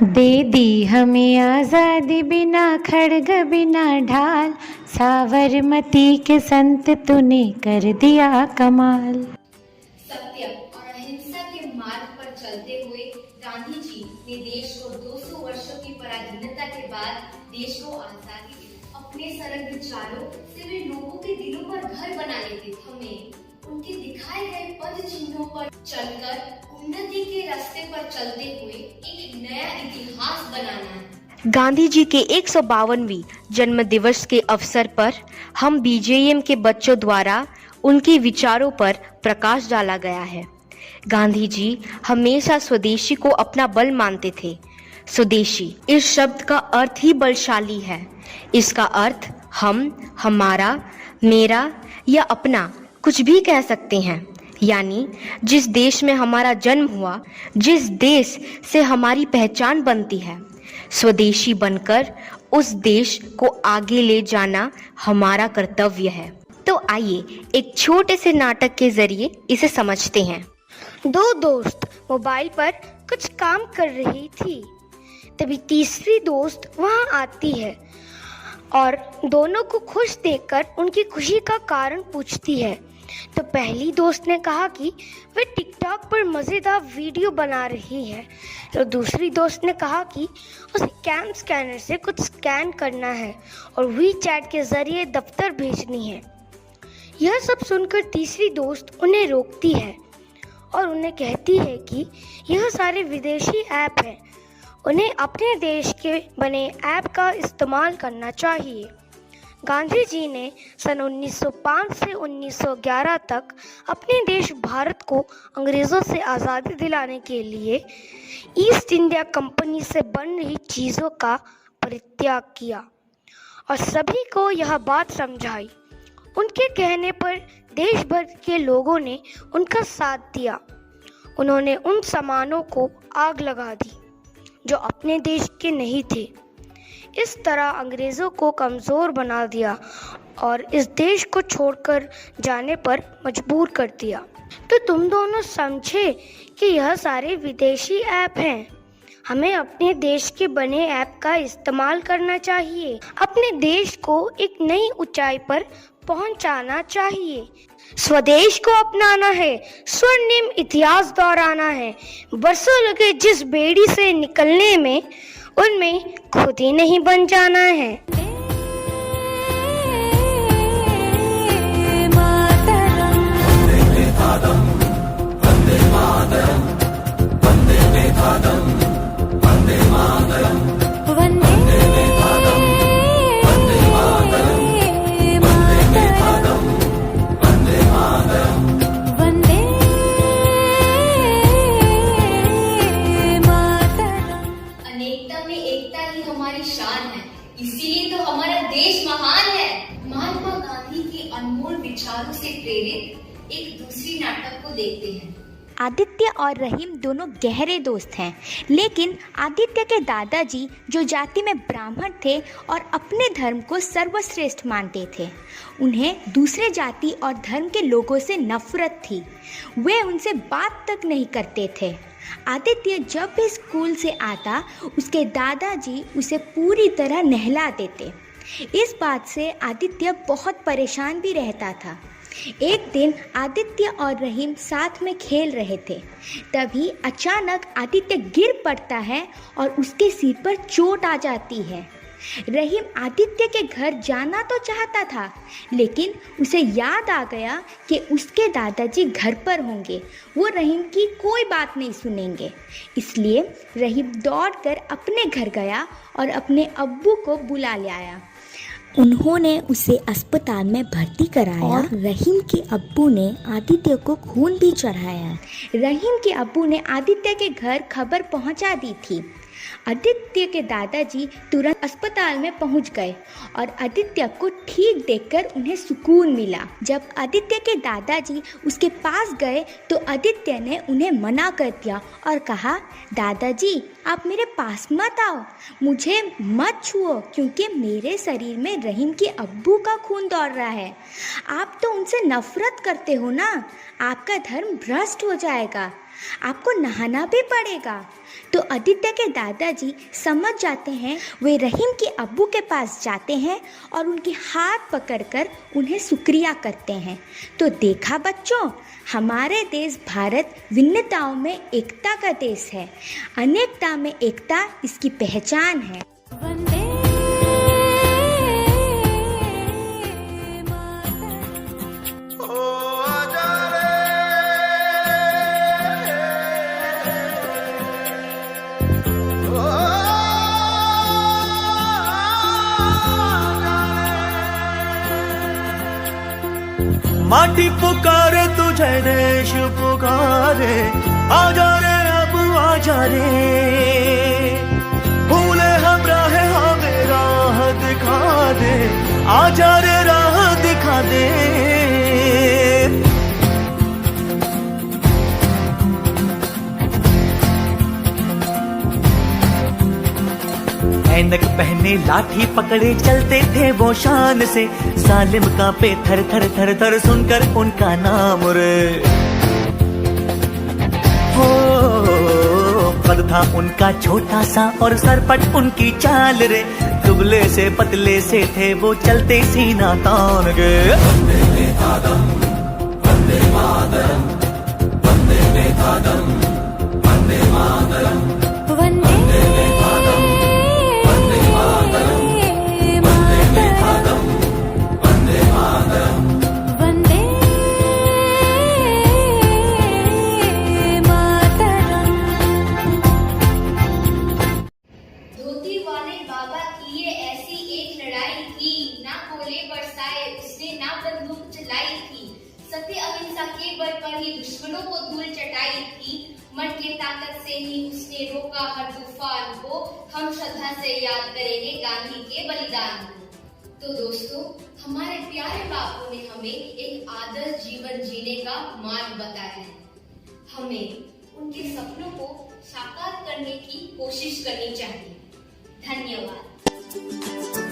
दे दी हमें आज़ादी बिना खड़ग बिना ढाल, साबरमती के संत तूने कर दिया कमाल। सत्य और अहिंसा के मार्ग पर चलते हुए गांधी जी ने देश को 200 वर्षों की पराधीनता के बाद देश को आजादी दी। अपने सरल विचारों से वे लोगों के दिलों पर घर बना लेते थे। हमें उनके दिखाए गए पद चिन्हों पर चलकर उन्नति के रास्ते पर चलते हुए एक नया इतिहास बनाना है। गांधी जी के 152वीं जन्म दिवस के अवसर पर हम बीजेएम के बच्चों द्वारा उनके विचारों पर प्रकाश डाला गया है। गांधी जी हमेशा स्वदेशी को अपना बल मानते थे। स्वदेशी इस शब्द का अर्थ ही बलशाली है। इसका अर्थ हम, हमारा, मेरा या अपना कुछ भी कह सकते हैं। यानी जिस देश में हमारा जन्म हुआ, जिस देश से हमारी पहचान बनती है, स्वदेशी बनकर उस देश को आगे ले जाना हमारा कर्तव्य है। तो आइए एक छोटे से नाटक के जरिए इसे समझते हैं। दो दोस्त मोबाइल पर कुछ काम कर रही थी। तभी तीसरी दोस्त वहां आती है और दोनों को खुश देखकर उनकी खुशी का कारण पूछती है। तो पहली दोस्त ने कहा कि वह टिकटॉक पर मज़ेदार वीडियो बना रही है। तो दूसरी दोस्त ने कहा कि उसे कैम स्कैनर से कुछ स्कैन करना है और वीचैट के ज़रिए दफ्तर भेजनी है। यह सब सुनकर तीसरी दोस्त उन्हें रोकती है और उन्हें कहती है कि यह सारे विदेशी ऐप हैं, उन्हें अपने देश के बने ऐप का इस्तेमाल करना चाहिए। गांधी जी ने सन 1905 से 1911 तक अपने देश भारत को अंग्रेज़ों से आज़ादी दिलाने के लिए ईस्ट इंडिया कंपनी से बन रही चीज़ों का परित्याग किया और सभी को यह बात समझाई। उनके कहने पर देश भर के लोगों ने उनका साथ दिया। उन्होंने उन सामानों को आग लगा दी जो अपने देश के नहीं थे। इस तरह अंग्रेज़ों को कमज़ोर बना दिया और इस देश को छोड़कर जाने पर मजबूर कर दिया। तो तुम दोनों समझे कि यह सारे विदेशी ऐप हैं। हमें अपने देश के बने ऐप का इस्तेमाल करना चाहिए। अपने देश को एक नई ऊंचाई पर पहुंचाना चाहिए। स्वदेश को अपनाना है, स्वर्णिम इतिहास दोहराना है। बरसों लगे जिस बेड़ी से निकलने में, उनमें खुद ही नहीं बन जाना है। अनेकता में एकता ही हमारी शान है, इसीलिए तो हमारा देश महान है। महात्मा गांधी के अनमोल विचारों से प्रेरित एक दूसरी नाटक को देखते हैं। आदित्य और रहीम दोनों गहरे दोस्त हैं, लेकिन आदित्य के दादाजी जो जाति में ब्राह्मण थे और अपने धर्म को सर्वश्रेष्ठ मानते थे, उन्हें दूसरे जाति और धर्म के लोगों से नफरत थी। वे उनसे बात तक नहीं करते थे। आदित्य जब भी स्कूल से आता, उसके दादाजी उसे पूरी तरह नहला देते। इस बात से आदित्य बहुत परेशान भी रहता था। एक दिन आदित्य और रहीम साथ में खेल रहे थे। तभी अचानक आदित्य गिर पड़ता है और उसके सिर पर चोट आ जाती है। रहीम आदित्य के घर जाना तो चाहता था, लेकिन उसे याद आ गया कि उसके दादाजी घर पर होंगे, वो रहीम की कोई बात नहीं सुनेंगे। इसलिए रहीम दौड़कर अपने घर गया और अपने अब्बू को बुला ले आया। उन्होंने उसे अस्पताल में भर्ती कराया और रहीम के अब्बू ने आदित्य को खून भी चढ़ाया। रहीम के अब्बू ने आदित्य के घर खबर पहुंचा दी थी। आदित्य के दादाजी तुरंत अस्पताल में पहुंच गए और आदित्य को ठीक देखकर उन्हें सुकून मिला। जब आदित्य के दादाजी उसके पास गए तो आदित्य ने उन्हें मना कर दिया और कहा, दादाजी आप मेरे पास मत आओ, मुझे मत छुओ, क्योंकि मेरे शरीर में रहीम के अब्बू का खून दौड़ रहा है। आप तो उनसे नफरत करते हो ना, आपका धर्म भ्रष्ट हो जाएगा, आपको नहाना भी पड़ेगा। तो आदित्य के दादाजी समझ जाते हैं, वे रहीम के अब्बू के पास जाते हैं और उनके हाथ पकड़कर उन्हें शुक्रिया करते हैं। तो देखा बच्चों, हमारे देश भारत विविधताओं में एकता का देश है, अनेकता में एकता इसकी पहचान है। माटी पुकारे तुझे, देश पुकारे, आजा रे अब आजा रे, भूले हम राह हमें राह दिखा दे, आजा रे राह दिखा दे। ऐनक पहने लाठी पकड़े चलते थे वो शान से, जालिम कांपे थर थर थर थर सुनकर उनका नाम रे। हो कद था उनका छोटा सा और सरपट उनकी चाल रे, दुबले से पतले से थे वो चलते सीना तान के। वंदे मातरम, वंदे मातरम, वंदे मातरम, वंदे मातरम, वंदे सत्य अहिंसा के बल पर ही दुश्मनों को धूल चटाई थी, मन की ताकत से ही उसने रोका हर तूफान को। हम श्रद्धा से याद करेंगे गांधी के बलिदान को। तो दोस्तों, हमारे प्यारे बापू ने हमें एक आदर्श जीवन जीने का मार्ग बताया है। हमें उनके सपनों को साकार करने की कोशिश करनी चाहिए। धन्यवाद।